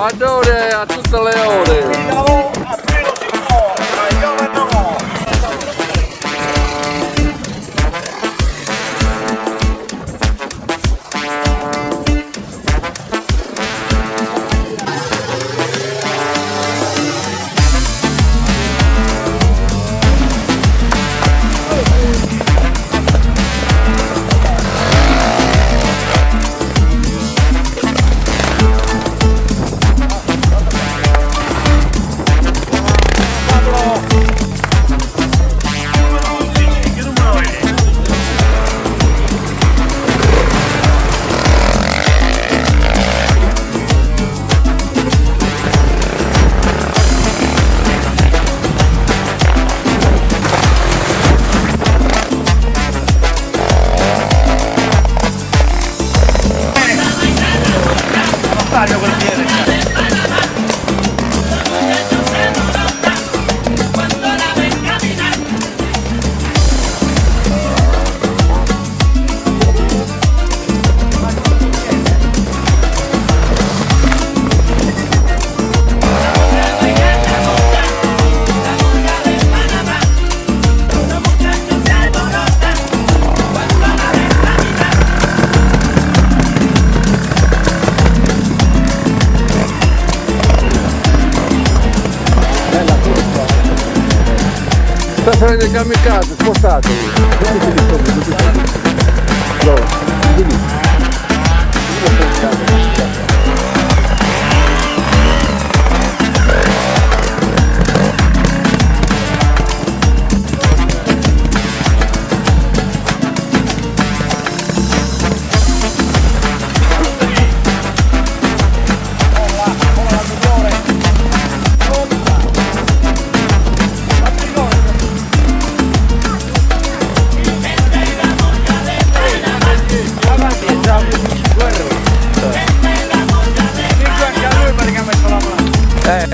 Padrone a tutte le ore. Sta salendo il kamikaze, spostatevi. Beh,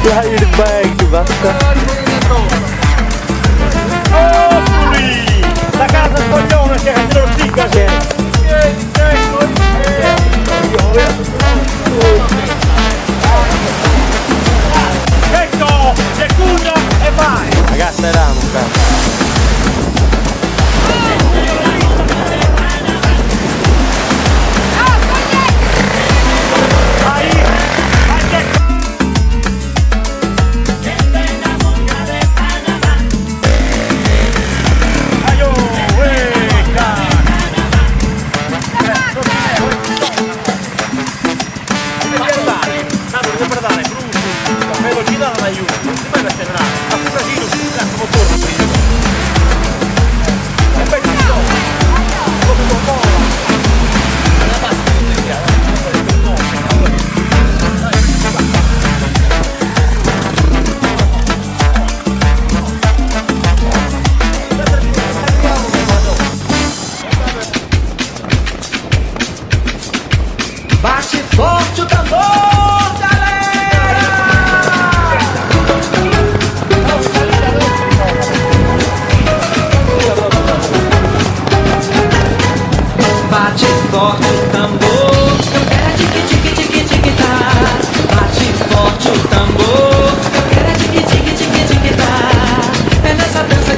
dai il bag, basta. La casa spoglione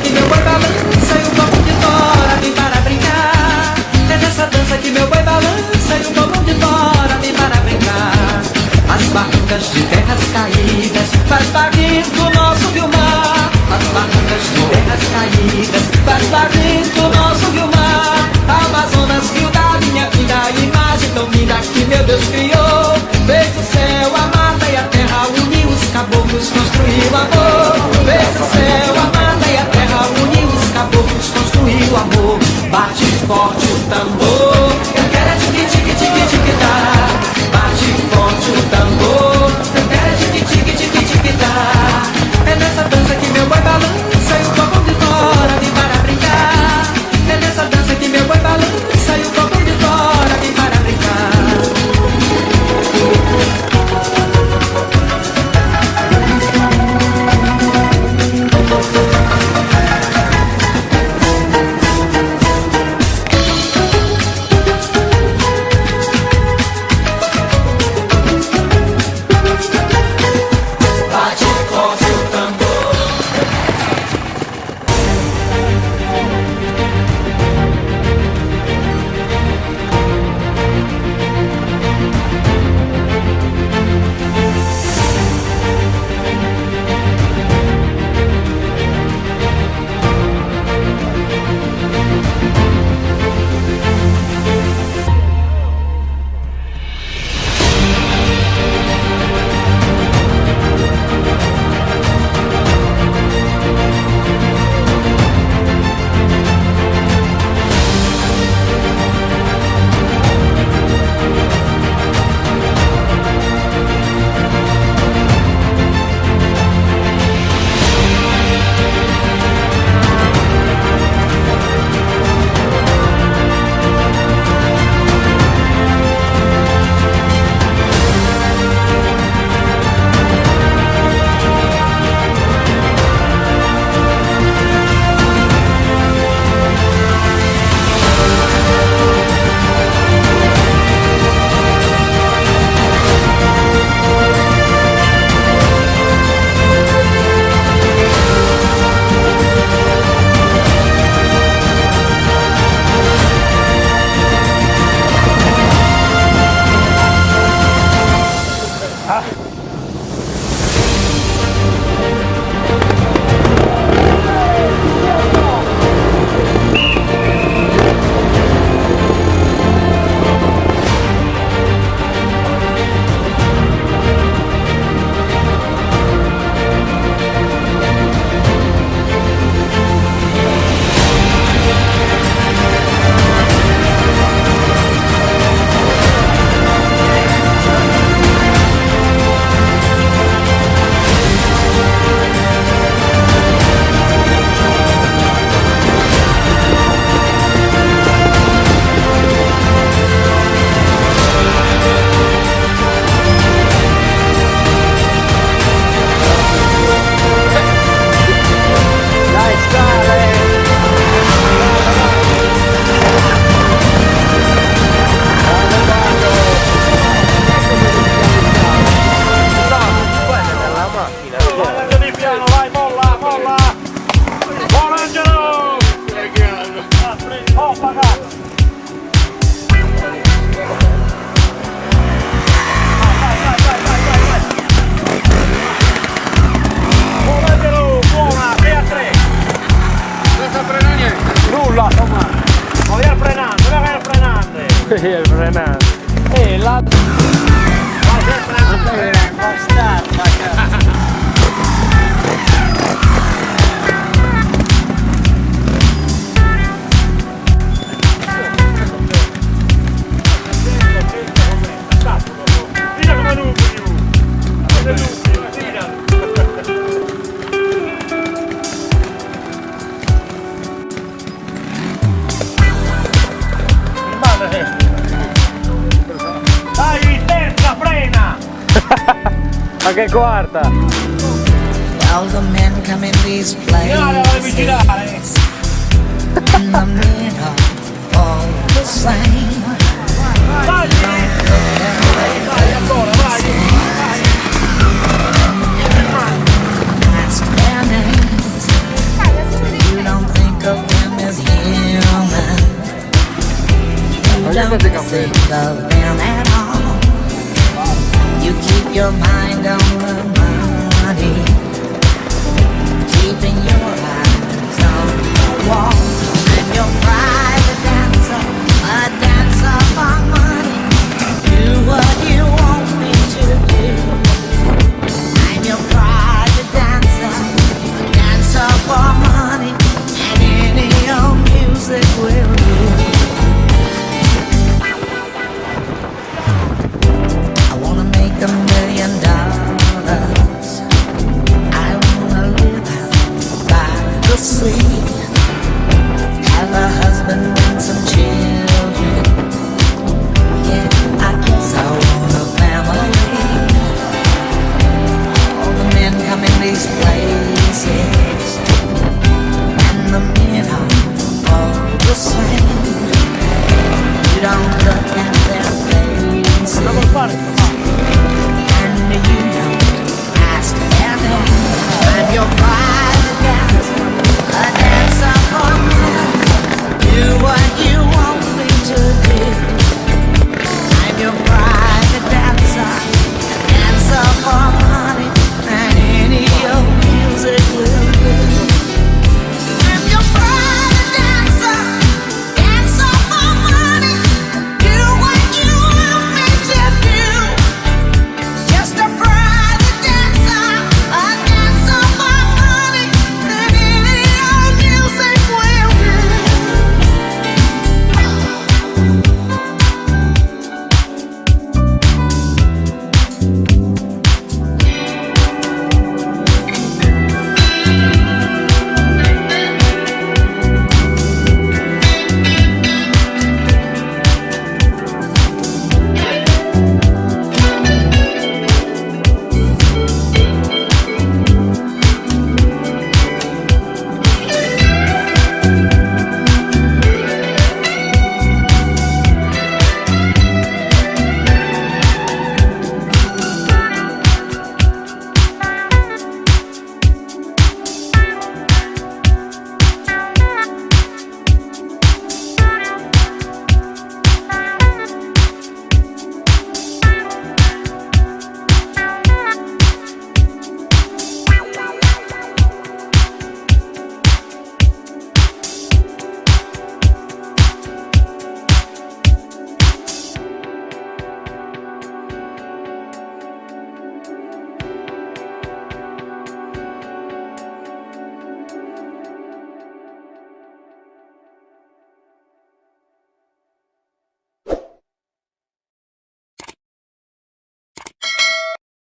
que meu boi balança e o povo de fora vem para brincar. É nessa dança que meu boi balança e o povo de fora vem para brincar. As barrancas de terras caídas faz barris do nosso rio-mar. As barrancas de terras caídas faz barris do nosso rio-mar. Amazonas, rio da minha vida, imagem tão linda que meu Deus criou. Fez o céu, a mata e a terra, uniu os caboclos, construiu amor. Fez o céu, a mata e a terra, uniu os caboclos, construiu amor. Bate forte o tambor, eu quero é tique-tique-tique-tique-tá. Bate forte o tambor, eu quero é tique-tique-tique-tique-tá. É nessa dança que meu boi balança e o povo de fora vem para brincar. É nessa dança que meu boi balança e o povo de fora vem para brincar. Bate forte o tambor. Il frenante. La... Vai sempre a start, Ma che quarta? All the men come in these places in the middle, all the same. Ask their names. don't Cállate, café. think of them at all. You keep your mind on the money, keeping your eyes on the wall. I'm your private dancer, a dancer for money. Do what you want me to do. I'm your private dancer, a dancer for money, and any old music will do. I wanna make $1 million. I wanna live out by the sea, have a husband and some